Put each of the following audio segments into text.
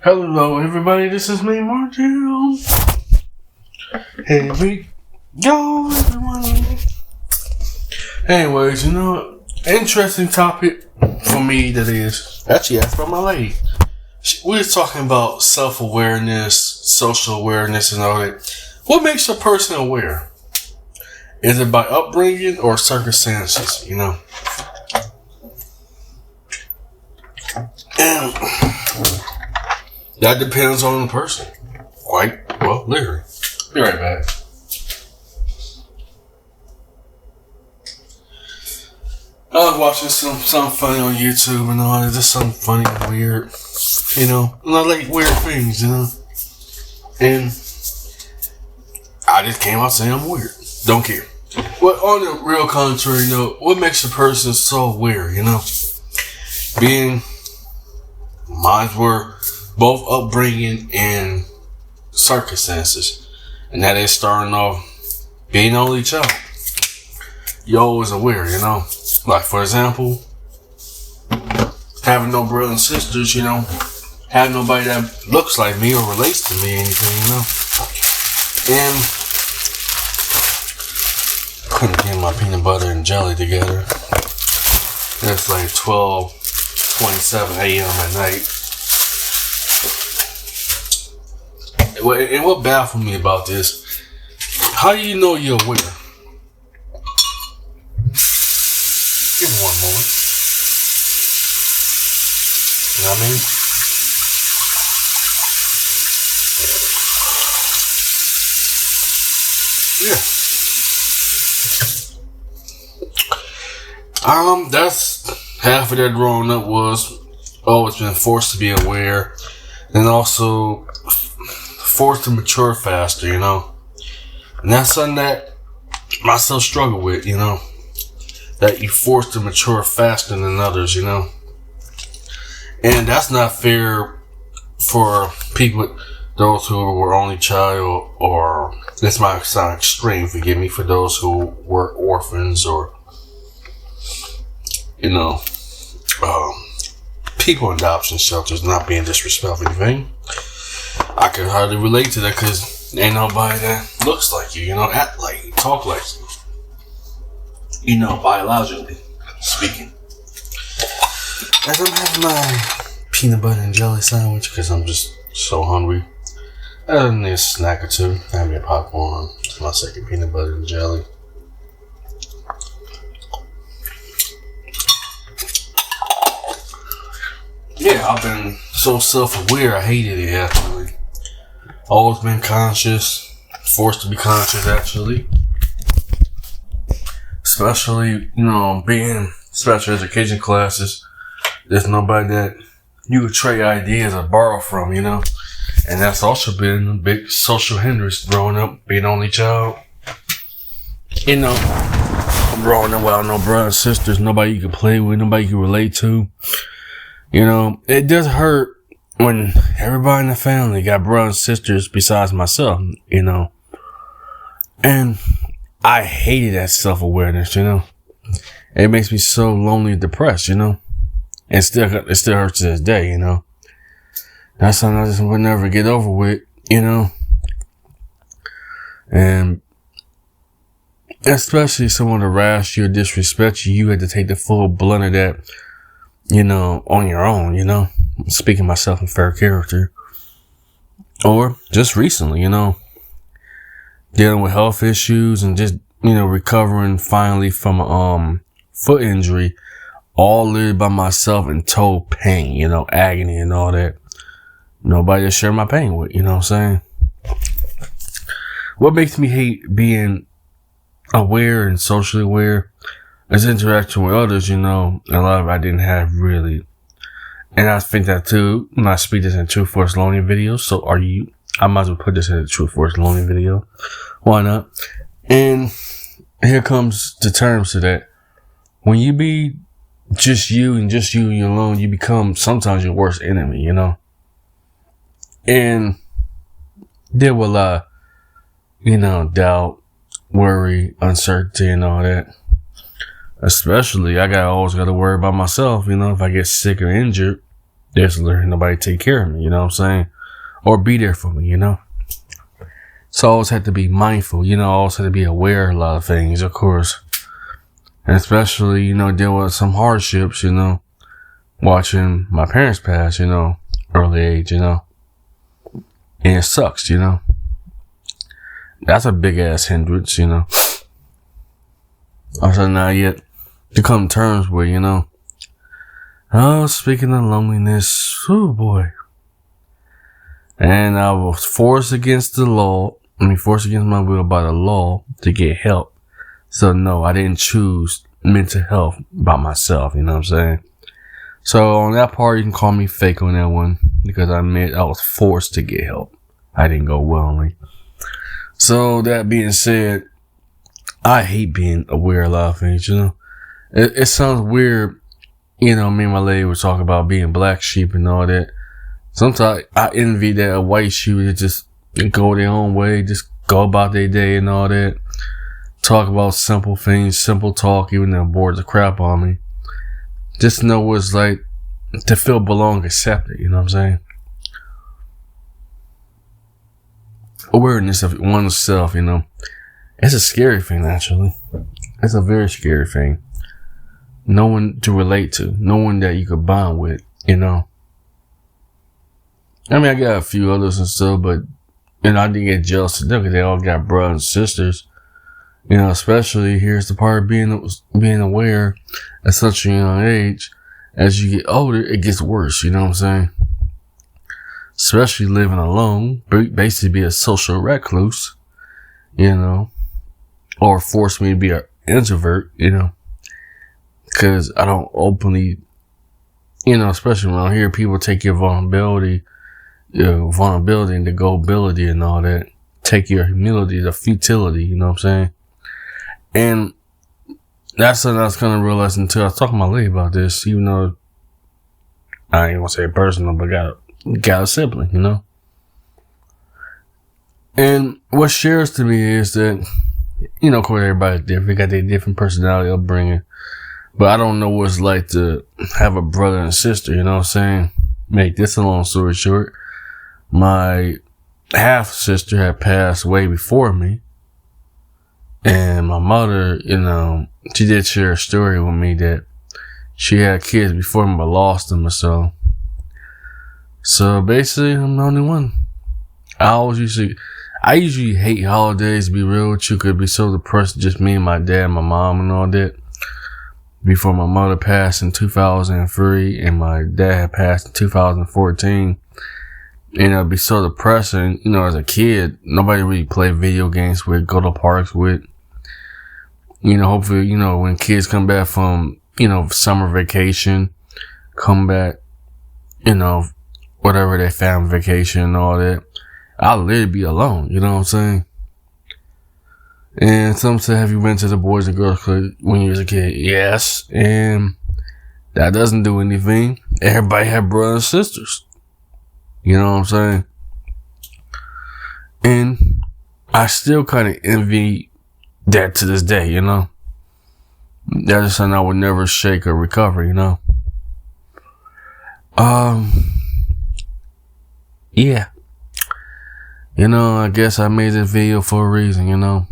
Hello, everybody. This is me, Martel. Here we go, everyone. Anyways, interesting topic for me that is actually asked by my lady. We're talking about self-awareness, social awareness, and all that. What makes a person aware? Is it by upbringing or circumstances, And that depends on the person. Quite well, literally. Be right back. I was watching something funny on YouTube and all that. Just something funny and weird. And I like weird things, And I just came out saying I'm weird. Don't care. But on the real contrary, what makes a person so weird, Being, mine were both upbringing and circumstances. And that is starting off being only child. You're always aware, Like, for example, having no brothers and sisters, having nobody that looks like me or relates to me, anything, And couldn't get my peanut butter and jelly together. It's like 12:27 a.m. at night. And what baffled me about this, how do you know you're aware? Give me one moment. You know what I mean? Yeah. That's half of that growing up was always been forced to be aware, and also forced to mature faster, And that's something that myself struggle with, That you forced to mature faster than others, And that's not fair for people, those who were only child, or this might sound extreme, forgive me, for those who were orphans or, people in adoption shelters, not being disrespectful or anything. I can hardly relate to that because ain't nobody that looks like you, act like you, talk like you, biologically speaking. As I'm having my peanut butter and jelly sandwich because I'm just so hungry. I need a snack or two. Have me a popcorn. It's my second peanut butter and jelly. Yeah, I've been so self-aware. I hated it, actually. Always been conscious. Forced to be conscious, actually. Especially, being special education classes. There's nobody that you could trade ideas or borrow from, And that's also been a big social hindrance growing up, being only child. Growing up without no brothers and sisters, nobody you can play with, nobody you can relate to. It does hurt when everybody in the family got brothers and sisters besides myself, And I hated that self-awareness, It makes me so lonely and depressed, And it still hurts to this day, That's something I just would never get over with, And especially someone to harass you or disrespect you, you had to take the full blunt of that, on your own, Speaking myself in fair character. Or just recently, dealing with health issues and just, recovering finally from a foot injury, all lived by myself in total pain, agony and all that. Nobody to share my pain with, what I'm saying? What makes me hate being aware and socially aware is interaction with others, a lot of it I didn't have really. And I think that too, when I speak this in True Force Lonely video, so I might as well put this in a True Force Lonely video. Why not? And here comes the terms to that. When you be just you and you alone, you become sometimes your worst enemy, And there will doubt, worry, uncertainty and all that. Especially, I always got to worry about myself, if I get sick or injured. There's literally nobody to take care of me, you know what I'm saying? Or be there for me, you know? So I always had to be mindful, you know, I always had to be aware of a lot of things, of course. And especially, you know, deal with some hardships, you know, watching my parents pass, you know, early age, you know. And it sucks, you know. That's a big ass hindrance, you know. Also not yet to come to terms with, you know. Oh, speaking of loneliness, oh boy. And I was forced against my will by the law to get help. So no, I didn't choose mental health by myself, you know what I'm saying? So on that part, you can call me fake on that one, because I was forced to get help. I didn't go willingly. So that being said, I hate being aware of a lot of things, you know? It sounds weird, you know, me and my lady were talking about being black sheep and all that. Sometimes I envy that a white sheep would just go their own way, just go about their day and all that. Talk about simple things, simple talk, even though it bores the crap on me. Just know what it's like to feel belong, accepted, you know what I'm saying? Awareness of oneself, you know. It's a scary thing, actually. It's a very scary thing. No one to relate to. No one that you could bond with, you know. I mean, I got a few others and stuff, but, you know, I didn't get jealous of them because they all got brothers and sisters. You know, especially here's the part of being aware at such a young age. As you get older, it gets worse, you know what I'm saying? Especially living alone, basically be a social recluse, you know, or force me to be an introvert, you know, because I don't openly, you know, especially when I hear people take your vulnerability and the gullibility and all that, take your humility, the futility, you know what I'm saying? And that's something I was kind of realizing until I was talking to my lady about this, even though I ain't gonna say personal, but got a sibling, you know? And what shares to me is that, you know, of course, everybody's different. They got their different personality upbringing. But I don't know what it's like to have a brother and sister, you know what I'm saying? Make this a long story short. My half sister had passed way before me. And my mother, you know, she did share a story with me that she had kids before me but lost them or so. So basically, I'm the only one. I usually hate holidays, to be real with you, 'cause it'd be so depressing, just me and my dad, my mom and all that. Before my mother passed in 2003 and my dad passed in 2014. And it'd be so depressing, you know, as a kid, nobody really play video games with, go to parks with. You know, hopefully, you know, when kids come back from, you know, summer vacation, come back, you know, whatever their family vacation and all that, I'll literally be alone, you know what I'm saying? And some say, have you been to the Boys and Girls Club when you was a kid? Yes. And that doesn't do anything. Everybody have brothers and sisters. You know what I'm saying? And I still kind of envy that to this day, you know? That is something I would never shake or recover, you know? Yeah. You know, I guess I made this video for a reason, you know?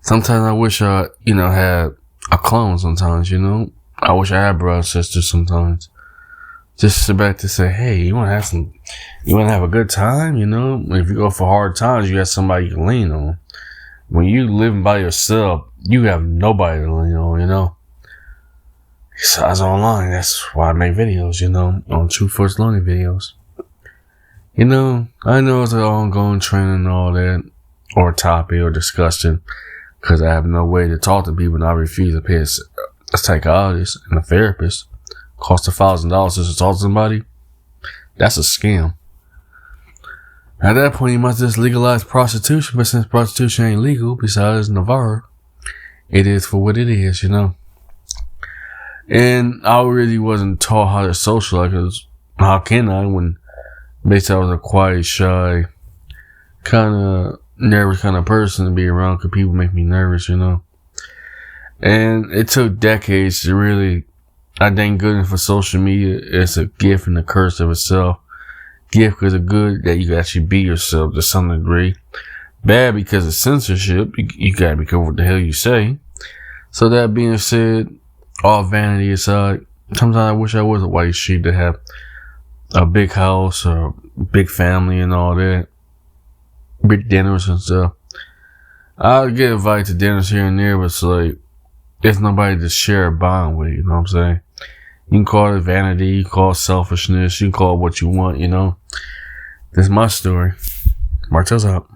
Sometimes I wish I, you know, had a clone sometimes, you know? I wish I had brothers and sisters sometimes. Just sit back to say, hey, you want to have a good time, you know? If you go for hard times, you have somebody you can lean on. When you living by yourself, you have nobody to lean on, you know? Besides online, that's why I make videos, you know? On True Force Lonely videos. You know, I know it's an ongoing trend and all that, or topic or discussion, because I have no way to talk to people and I refuse to pay a psychologist and a therapist. Cost $1,000 just to talk to somebody. That's a scam. At that point, you must just legalize prostitution, but since prostitution ain't legal, besides Navarre, it is for what it is, you know. And I really wasn't taught how to socialize, because how can I when basically I was a quiet, shy, kind of nervous kind of person to be around, because people make me nervous, you know. And it took decades to really I think good for social media is a gift and a curse of itself. Gift because it's good that you can actually be yourself to some degree. Bad because of censorship. You gotta be careful what the hell you say. So that being said, all vanity aside, sometimes I wish I was a white sheep to have a big house or a big family and all that. Big dinners and stuff. I'll get invited to dinners here and there, but it's like, there's nobody to share a bond with, you know what I'm saying? You can call it vanity, you can call it selfishness, you can call it what you want, you know? That's my story. Martell's out.